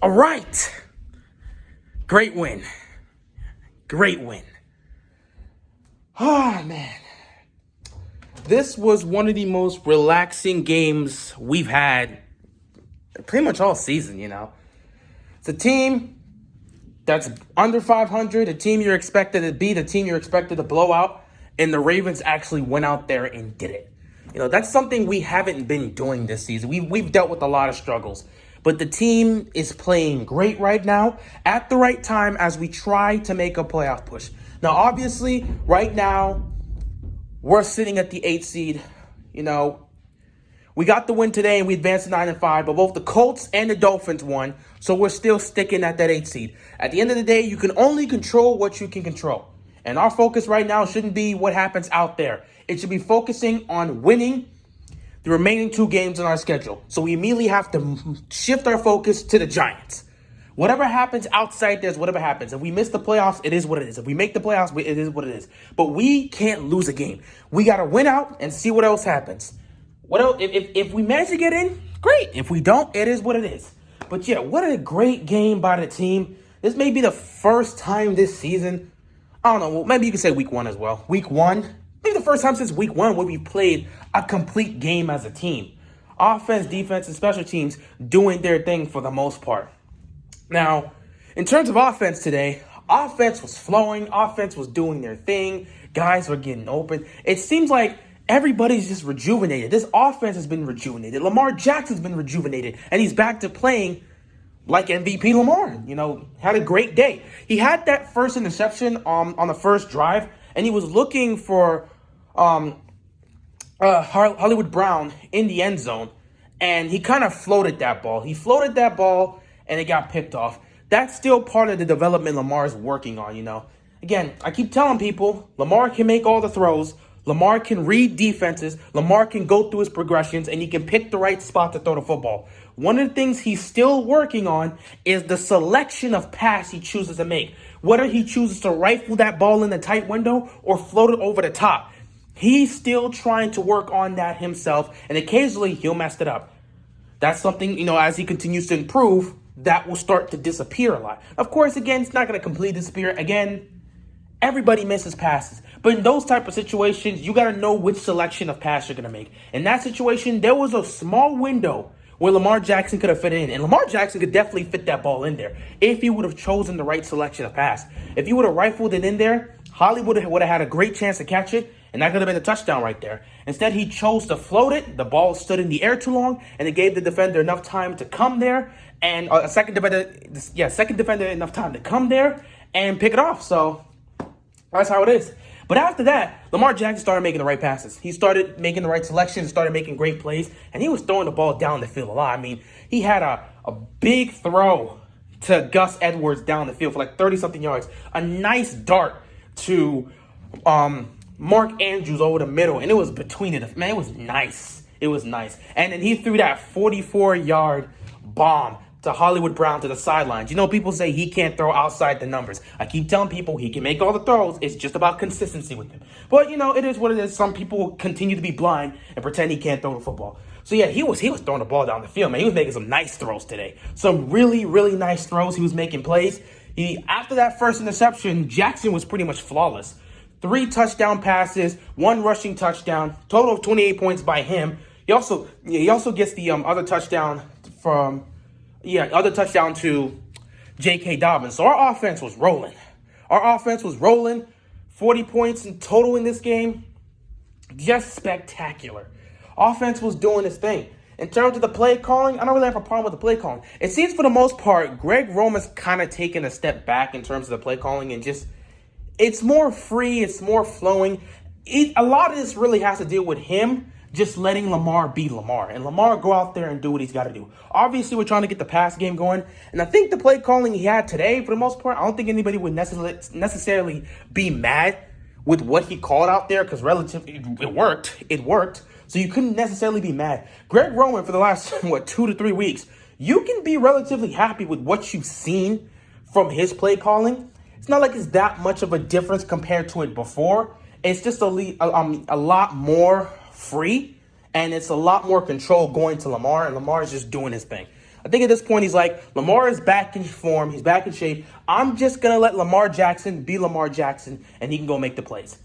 All right. Great win. Great win. Oh, man. This was one of the most relaxing games we've had pretty much all season, you know. It's a team that's under 500, a team you're expected to beat, a team you're expected to blow out, and the Ravens actually went out there and did it. You know, that's something we haven't been doing this season. We've dealt with a lot of struggles. But the team is playing great right now at the right time as we try to make a playoff push. Now, obviously, right now, we're sitting at the 8th seed. You know, we got the win today and we advanced to 9-5, but both the Colts and the Dolphins won, so we're still sticking at that 8th seed. At the end of the day, you can only control what you can control. And our focus right now shouldn't be what happens out there. It should be focusing on winning the remaining 2 games on our schedule. So we immediately have to shift our focus to the Giants. Whatever happens outside there is whatever happens. If we miss the playoffs, it is what it is. If we make the playoffs, it is what it is. But we can't lose a game. We got to win out and see what else happens. What else? If we manage to get in, great. If we don't, it is what it is. But yeah, what a great game by the team. This may be the first time this season. I don't know. Well, maybe you can say week 1 as well. Week 1. Maybe the first time since week 1 where we played a complete game as a team. Offense, defense, and special teams doing their thing for the most part. Now, in terms of offense today, offense was flowing. Offense was doing their thing. Guys were getting open. It seems like everybody's just rejuvenated. This offense has been rejuvenated. Lamar Jackson's been rejuvenated. And he's back to playing like MVP Lamar. You know, had a great day. He had that first interception on the first drive. And he was looking for Hollywood Brown in the end zone. And he kind of floated that ball. He floated that ball and it got picked off. That's still part of the development Lamar's working on, you know. Again, I keep telling people, Lamar can make all the throws. Lamar can read defenses. Lamar can go through his progressions, and he can pick the right spot to throw the football. One of the things he's still working on is the selection of pass he chooses to make. Whether he chooses to rifle that ball in the tight window or float it over the top. He's still trying to work on that himself, and occasionally he'll mess it up. That's something, you know, as he continues to improve, that will start to disappear a lot. Of course, again, it's not going to completely disappear. Again, everybody misses passes. But in those type of situations, you got to know which selection of pass you're going to make. In that situation, there was a small window where Lamar Jackson could have fit in. And Lamar Jackson could definitely fit that ball in there if he would have chosen the right selection of pass. If he would have rifled it in there, Hollywood would have had a great chance to catch it, and that could have been a touchdown right there. Instead, he chose to float it. The ball stood in the air too long, and it gave the defender enough time to come there, and second defender enough time to come there and pick it off. So that's how it is. But after that, Lamar Jackson started making the right passes. He started making the right selections, started making great plays, and he was throwing the ball down the field a lot. I mean, he had a big throw to Gus Edwards down the field for like 30-something yards. A nice dart to Mark Andrews over the middle, and it was between it. Man, it was nice. It was nice. And then he threw that 44-yard bomb to Hollywood Brown to the sidelines. You know, people say he can't throw outside the numbers. I keep telling people he can make all the throws. It's just about consistency with him. But, you know, it is what it is. Some people continue to be blind and pretend he can't throw the football. So, yeah, he was throwing the ball down the field, man. He was making some nice throws today. Some really, really nice throws. He was making plays. After that first interception, Jackson was pretty much flawless. 3 touchdown passes, 1 rushing touchdown, total of 28 points by him. He also gets the other touchdown to J.K. Dobbins. So our offense was rolling. 40 points in total in this game. Just spectacular. Offense was doing its thing. In terms of the play calling, I don't really have a problem with the play calling. It seems for the most part, Greg Roman's kind of taken a step back in terms of the play calling and just, it's more free, it's more flowing. A lot of this really has to deal with him just letting Lamar be Lamar. And Lamar go out there and do what he's got to do. Obviously, we're trying to get the pass game going. And I think the play calling he had today, for the most part, I don't think anybody would necessarily be mad with what he called out there because relatively it worked. It worked. So you couldn't necessarily be mad. Greg Roman, for the last, 2 to 3 weeks, you can be relatively happy with what you've seen from his play calling. It's not like it's that much of a difference compared to it before. It's just a lot more free, and it's a lot more control going to Lamar, and Lamar is just doing his thing. I think at this point he's like, Lamar is back in form. He's back in shape. I'm just going to let Lamar Jackson be Lamar Jackson, and he can go make the plays.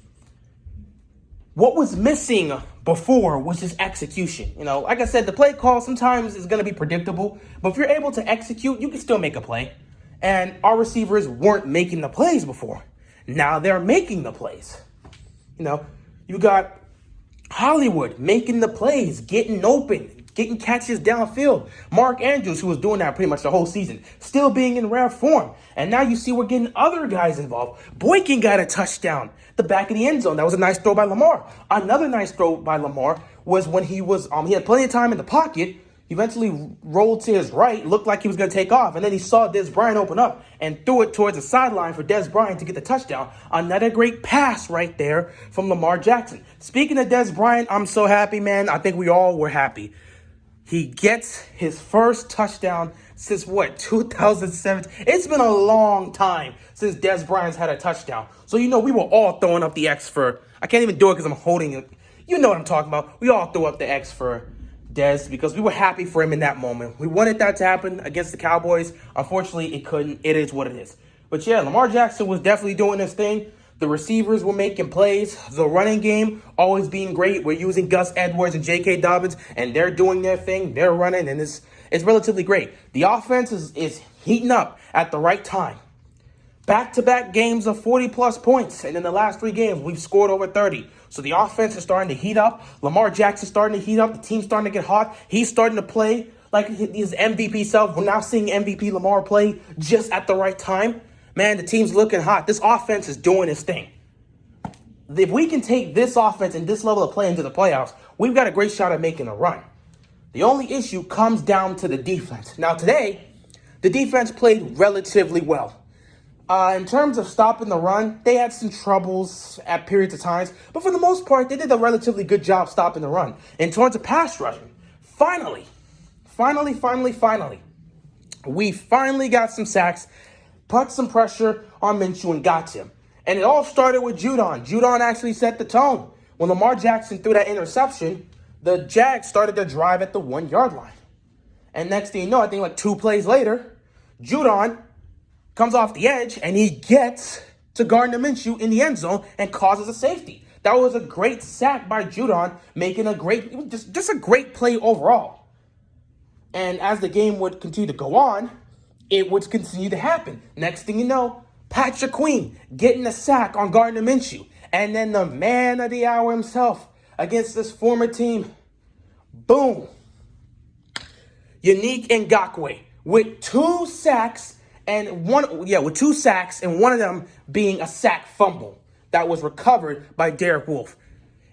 What was missing before was just execution. Like I said, the play call sometimes is going to be predictable, but if you're able to execute, you can still make a play. And our receivers weren't making the plays before. Now they're making the plays. You got Hollywood making the plays, getting open, getting catches downfield. Mark Andrews, who was doing that pretty much the whole season, still being in rare form. And now you see we're getting other guys involved. Boykin got a touchdown, the back of the end zone. That was a nice throw by Lamar. Another nice throw by Lamar was when he had plenty of time in the pocket. He eventually rolled to his right, looked like he was going to take off, and then he saw Dez Bryant open up and threw it towards the sideline for Dez Bryant to get the touchdown. Another great pass right there from Lamar Jackson. Speaking of Dez Bryant, I'm so happy, man. I think we all were happy. He gets his first touchdown since, 2007? It's been a long time since Dez Bryant's had a touchdown. So, we were all throwing up the X for, I can't even do it because I'm holding it. You know what I'm talking about. We all threw up the X for Dez because we were happy for him in that moment. We wanted that to happen against the Cowboys. Unfortunately, it couldn't. It is what it is. But yeah, Lamar Jackson was definitely doing his thing. The receivers were making plays. The running game always being great. We're using Gus Edwards and J.K. Dobbins, and they're doing their thing. They're running, and it's relatively great. The offense is heating up at the right time. Back-to-back games of 40-plus points, and in the last 3 games, we've scored over 30. So the offense is starting to heat up. Lamar Jackson's starting to heat up. The team's starting to get hot. He's starting to play like his MVP self. We're now seeing MVP Lamar play just at the right time. Man, the team's looking hot. This offense is doing its thing. If we can take this offense and this level of play into the playoffs, we've got a great shot at making a run. The only issue comes down to the defense. Now today, the defense played relatively well. In terms of stopping the run, they had some troubles at periods of times, but for the most part, they did a relatively good job stopping the run. In terms of pass rushing, finally, we finally got some sacks, put some pressure on Minshew and got him. And it all started with Judon. Judon actually set the tone. When Lamar Jackson threw that interception, the Jags started their drive at the 1-yard line. And next thing you know, I think like 2 plays later, Judon comes off the edge, and he gets to Gardner Minshew in the end zone and causes a safety. That was a great sack by Judon, making a great, just a great play overall. And as the game would continue to go on, it would continue to happen. Next thing you know, Patrick Queen getting a sack on Gardner Minshew. And then the man of the hour himself against this former team, boom. Yannick Ngakoue with 2 sacks. With 2 sacks, and one of them being a sack fumble that was recovered by Derek Wolfe.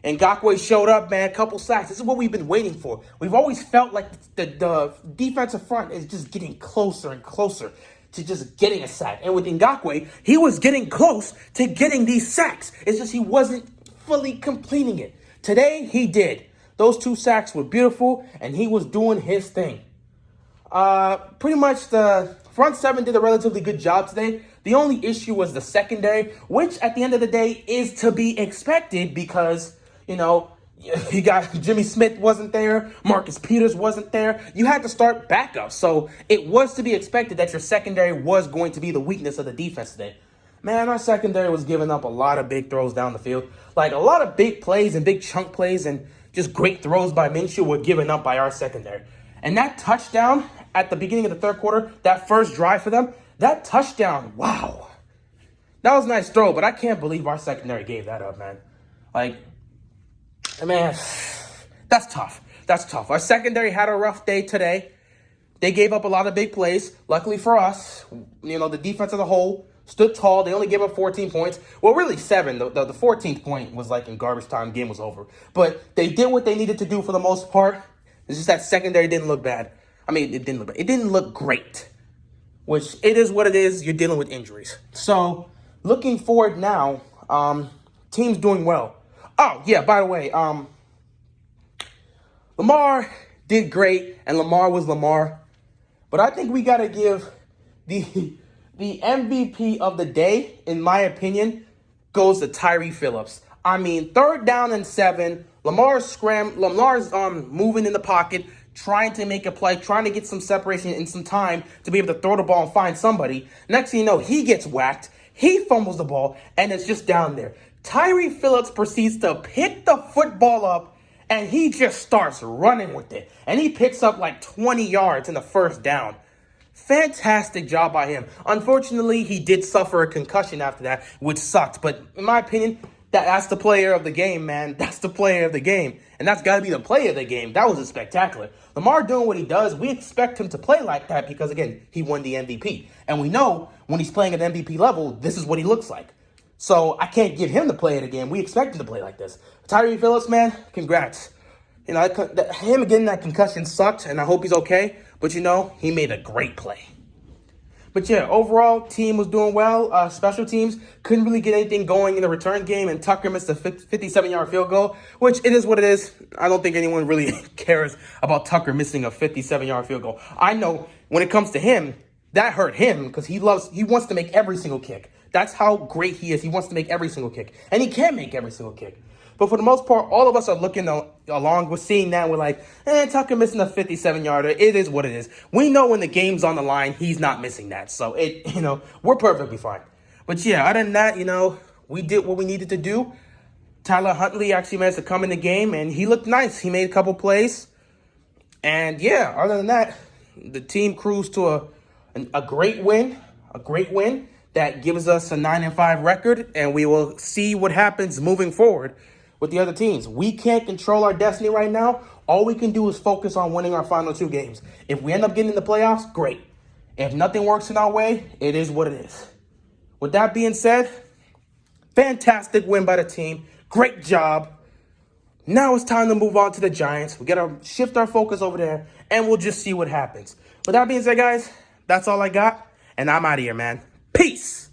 And Ngakoue showed up, man, a couple sacks. This is what we've been waiting for. We've always felt like the defensive front is just getting closer and closer to just getting a sack. And with Ngakoue, he was getting close to getting these sacks. It's just he wasn't fully completing it. Today, he did. Those 2 sacks were beautiful, and he was doing his thing. Pretty much the front 7 did a relatively good job today. The only issue was the secondary, which at the end of the day is to be expected because, you got Jimmy Smith wasn't there, Marcus Peters wasn't there. You had to start backup. So it was to be expected that your secondary was going to be the weakness of the defense today. Man, our secondary was giving up a lot of big throws down the field. Like a lot of big plays and big chunk plays and just great throws by Minshew were given up by our secondary. And that touchdown at the beginning of the 3rd quarter, that first drive for them, that touchdown, wow. That was a nice throw, but I can't believe our secondary gave that up, man. Man, that's tough. That's tough. Our secondary had a rough day today. They gave up a lot of big plays. Luckily for us, the defense as a whole stood tall. They only gave up 14 points. Well, really 7. The 14th point was like in garbage time. Game was over. But they did what they needed to do for the most part. It's just that secondary didn't look bad. It didn't look bad. It didn't look great, which it is what it is. You're dealing with injuries. So looking forward now, team's doing well. Oh, yeah, by the way, Lamar did great, and Lamar was Lamar. But I think we got to give the MVP of the day, in my opinion, goes to Tyree Phillips. 3rd down and 7. Lamar's moving in the pocket, trying to make a play, trying to get some separation and some time to be able to throw the ball and find somebody. Next thing you know, he gets whacked, he fumbles the ball, and it's just down there. Tyree Phillips proceeds to pick the football up, and he just starts running with it. And he picks up like 20 yards in the first down. Fantastic job by him. Unfortunately, he did suffer a concussion after that, which sucked. But in my opinion, that's the player of the game, man. That's the player of the game. And that's got to be the player of the game. That was spectacular. Lamar doing what he does, we expect him to play like that because, again, he won the MVP. And we know when he's playing at MVP level, this is what he looks like. So I can't give him the player of the game. We expect him to play like this. Tyree Phillips, man, congrats. You know, him getting that concussion sucked, and I hope he's okay. But, you know, he made a great play. But, yeah, overall, team was doing well. Special teams couldn't really get anything going in the return game, and Tucker missed a 57-yard field goal, which it is what it is. I don't think anyone really cares about Tucker missing a 57-yard field goal. I know when it comes to him, that hurt him because he wants to make every single kick. That's how great he is. He wants to make every single kick, and he can make every single kick. But for the most part, all of us are looking along. We're seeing that. We're like, Tucker missing a 57-yarder. It is what it is. We know when the game's on the line, he's not missing that. So, we're perfectly fine. But, yeah, other than that, we did what we needed to do. Tyler Huntley actually managed to come in the game, and he looked nice. He made a couple plays. And, yeah, other than that, the team cruised to a great win. A great win that gives us a 9-5 record, and we will see what happens moving forward with the other teams. We can't control our destiny right now. All we can do is focus on winning our final 2 games. If we end up getting in the playoffs, great. If nothing works in our way, it is what it is. With that being said, fantastic win by the team. Great job. Now it's time to move on to the Giants. We got to shift our focus over there, and we'll just see what happens. With that being said, guys, that's all I got, and I'm out of here, man. Peace.